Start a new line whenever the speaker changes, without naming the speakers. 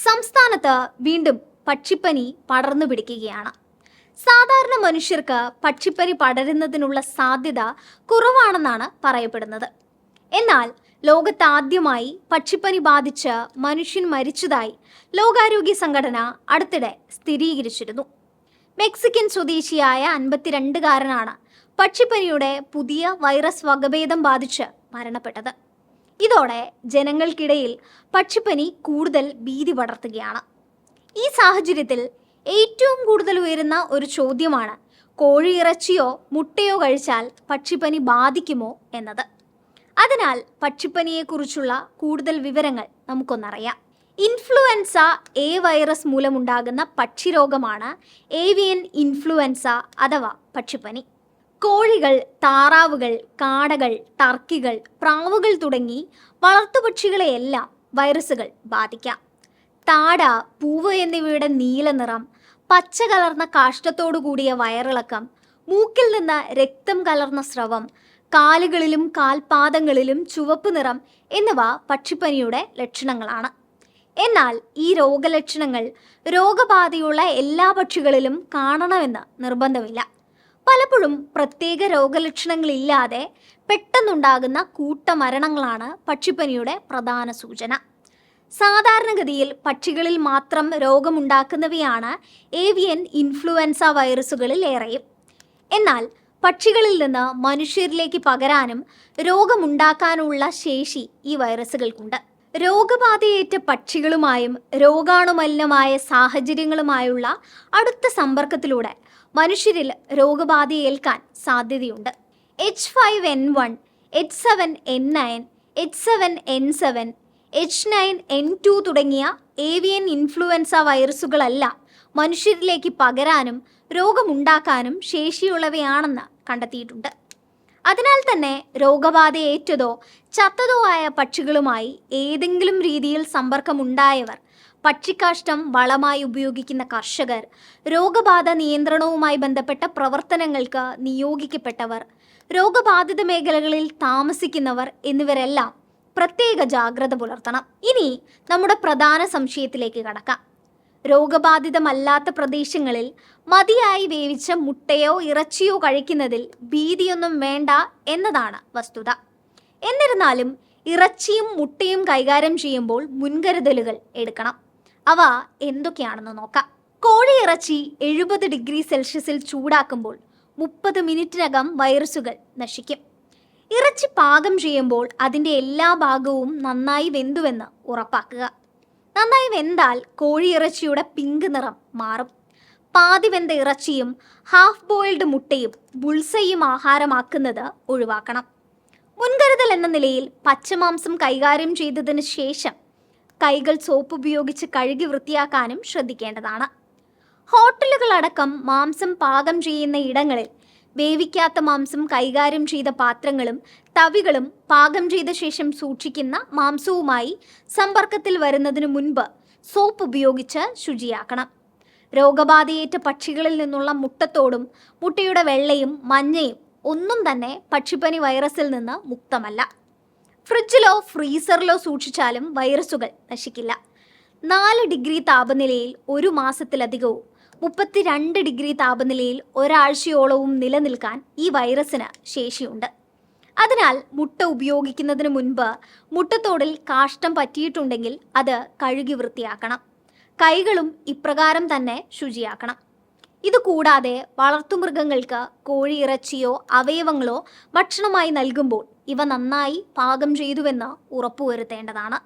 സംസ്ഥാനത്ത് വീണ്ടും പക്ഷിപ്പനി പടർന്നു പിടിക്കുകയാണ്. സാധാരണ മനുഷ്യർക്ക് പക്ഷിപ്പനി പടരുന്നതിനുള്ള സാധ്യത കുറവാണെന്നാണ് പറയപ്പെടുന്നത്. എന്നാൽ ലോകത്താദ്യമായി പക്ഷിപ്പനി ബാധിച്ച് മനുഷ്യൻ മരിച്ചതായി ലോകാരോഗ്യ സംഘടന അടുത്തിടെ സ്ഥിരീകരിച്ചിരുന്നു. മെക്സിക്കൻ സ്വദേശിയായ 52-കാരനാണ് പക്ഷിപ്പനിയുടെ പുതിയ വൈറസ് വകഭേദം ബാധിച്ച് മരണപ്പെട്ടത്. ഇതോടെ ജനങ്ങൾക്കിടയിൽ പക്ഷിപ്പനി കൂടുതൽ ഭീതി പടർത്തുകയാണ്. ഈ സാഹചര്യത്തിൽ ഏറ്റവും കൂടുതൽ ഉയരുന്ന ഒരു ചോദ്യമാണ് കോഴിയിറച്ചിയോ മുട്ടയോ കഴിച്ചാൽ പക്ഷിപ്പനി ബാധിക്കുമോ എന്നത്. അതിനാൽ പക്ഷിപ്പനിയെക്കുറിച്ചുള്ള കൂടുതൽ വിവരങ്ങൾ നമുക്കൊന്നറിയാം. ഇൻഫ്ലുവൻസ എ വൈറസ് മൂലമുണ്ടാകുന്ന പക്ഷിരോഗമാണ് ഏവിയൻ ഇൻഫ്ലുവൻസ അഥവാ പക്ഷിപ്പനി. കോഴികൾ, താറാവുകൾ, കാടകൾ, ടർക്കികൾ, പ്രാവുകൾ തുടങ്ങി വളർത്തുപക്ഷികളെയെല്ലാം വൈറസുകൾ ബാധിക്കാം. താട, പൂവ് എന്നിവയുടെ നീല നിറം, പച്ച കലർന്ന കാഷ്ടത്തോടു കൂടിയ വയറിളക്കം, മൂക്കിൽ നിന്ന് രക്തം കലർന്ന സ്രവം, കാലുകളിലും കാൽപാദങ്ങളിലും ചുവപ്പ് നിറം എന്നിവ പക്ഷിപ്പനിയുടെ ലക്ഷണങ്ങളാണ്. എന്നാൽ ഈ രോഗലക്ഷണങ്ങൾ രോഗബാധയുള്ള എല്ലാ പക്ഷികളിലും കാണണമെന്ന് നിർബന്ധമില്ല. പലപ്പോഴും പ്രത്യേക രോഗലക്ഷണങ്ങളില്ലാതെ പെട്ടെന്നുണ്ടാകുന്ന കൂട്ടമരണങ്ങളാണ് പക്ഷിപ്പനിയുടെ പ്രധാന സൂചന. സാധാരണഗതിയിൽ പക്ഷികളിൽ മാത്രം രോഗമുണ്ടാക്കുന്നവയാണ് ഏവിയൻ ഇൻഫ്ലുവൻസ വൈറസുകളിൽ ഏറെയും. എന്നാൽ പക്ഷികളിൽ നിന്ന് മനുഷ്യരിലേക്ക് പകരാനും രോഗമുണ്ടാക്കാനുള്ള ശേഷി ഈ വൈറസുകൾക്കുണ്ട്. രോഗബാധയേറ്റ പക്ഷികളുമായും രോഗാണുമലിനമായ സാഹചര്യങ്ങളുമായുള്ള അടുത്ത സമ്പർക്കത്തിലൂടെ മനുഷ്യരിൽ രോഗബാധയേൽക്കാൻ സാധ്യതയുണ്ട്. H5N1, H7N9, H7N7, H9N2 തുടങ്ങിയ ഏവിയൻ ഇൻഫ്ലുവൻസ വൈറസുകളെല്ലാം മനുഷ്യരിലേക്ക് പകരാനും രോഗമുണ്ടാക്കാനും ശേഷിയുള്ളവയാണെന്ന് കണ്ടെത്തിയിട്ടുണ്ട്. അതിനാൽ തന്നെ രോഗബാധയേറ്റതോ ചത്തതോ ആയ പക്ഷികളുമായി ഏതെങ്കിലും രീതിയിൽ സമ്പർക്കമുണ്ടായവർ, പക്ഷിക്കാഷ്ടം വളമായി ഉപയോഗിക്കുന്ന കർഷകർ, രോഗബാധ നിയന്ത്രണവുമായി ബന്ധപ്പെട്ട പ്രവർത്തനങ്ങൾക്ക് നിയോഗിക്കപ്പെട്ടവർ, രോഗബാധിത മേഖലകളിൽ താമസിക്കുന്നവർ എന്നിവരെല്ലാം പ്രത്യേക ജാഗ്രത പുലർത്തണം. ഇനി നമ്മുടെ പ്രധാന സംശയത്തിലേക്ക് കടക്കാം. രോഗബാധിതമല്ലാത്ത പ്രദേശങ്ങളിൽ മതിയായി വേവിച്ച മുട്ടയോ ഇറച്ചിയോ കഴിക്കുന്നതിൽ ഭീതിയൊന്നും വേണ്ട എന്നതാണ് വസ്തുത. എന്നിരുന്നാലും ഇറച്ചിയും മുട്ടയും കൈകാര്യം ചെയ്യുമ്പോൾ മുൻകരുതലുകൾ എടുക്കണം. അവ എന്തൊക്കെയാണെന്ന് നോക്കാം. കോഴി ഇറച്ചി 70 ഡിഗ്രി സെൽഷ്യസിൽ ചൂടാക്കുമ്പോൾ 30 മിനിറ്റിനകം വൈറസുകൾ നശിക്കും. ഇറച്ചി പാകം ചെയ്യുമ്പോൾ അതിൻ്റെ എല്ലാ ഭാഗവും നന്നായി വെന്തുവെന്ന് ഉറപ്പാക്കുക. നന്നായി വെന്താൽ കോഴിയിറച്ചിയുടെ പിങ്ക് നിറം മാറും. പാതി വെന്ത ഇറച്ചിയും ഹാഫ് ബോയിൽഡ് മുട്ടയും ബുൾസയും ആഹാരമാക്കുന്നത് ഒഴിവാക്കണം. മുൻകരുതൽ എന്ന നിലയിൽ പച്ചമാംസം കൈകാര്യം ചെയ്തതിന് ശേഷം കൈകൾ സോപ്പ് ഉപയോഗിച്ച് കഴുകി വൃത്തിയാക്കാനും ശ്രദ്ധിക്കേണ്ടതാണ്. ഹോട്ടലുകളടക്കം മാംസം പാകം ചെയ്യുന്ന ഇടങ്ങളിൽ വേവിക്കാത്ത മാംസം കൈകാര്യം ചെയ്ത പാത്രങ്ങളും തവികളും പാകം ചെയ്ത ശേഷം സൂക്ഷിക്കുന്ന മാംസവുമായി സമ്പർക്കത്തിൽ വരുന്നതിന് മുൻപ് സോപ്പ് ഉപയോഗിച്ച് ശുചിയാക്കണം. രോഗബാധയേറ്റ പക്ഷികളിൽ നിന്നുള്ള മുട്ടത്തോടും മുട്ടയുടെ വെള്ളയും മഞ്ഞയും ഒന്നും തന്നെ പക്ഷിപ്പനി വൈറസിൽ നിന്ന് മുക്തമല്ല. ഫ്രിഡ്ജിലോ ഫ്രീസറിലോ സൂക്ഷിച്ചാലും വൈറസുകൾ നശിക്കില്ല. 4 ഡിഗ്രി താപനിലയിൽ 1 മാസത്തിലധികവും 32 ഡിഗ്രി താപനിലയിൽ ഒരാഴ്ചയോളവും നിലനിൽക്കാൻ ഈ വൈറസിന് ശേഷിയുണ്ട്. അതിനാൽ മുട്ട ഉപയോഗിക്കുന്നതിന് മുൻപ് മുട്ടത്തോടിൽ കാഷ്ടം പറ്റിയിട്ടുണ്ടെങ്കിൽ അത് കഴുകി വൃത്തിയാക്കണം. കൈകളും ഇപ്രകാരം തന്നെ ശുചിയാക്കണം. ഇതുകൂടാതെ വളർത്തുമൃഗങ്ങൾക്ക് കോഴിയിറച്ചിയോ അവയവങ്ങളോ ഭക്ഷണമായി നൽകുമ്പോൾ ഇവ നന്നായി പാകം ചെയ്തുവെന്ന് ഉറപ്പുവരുത്തേണ്ടതാണ്.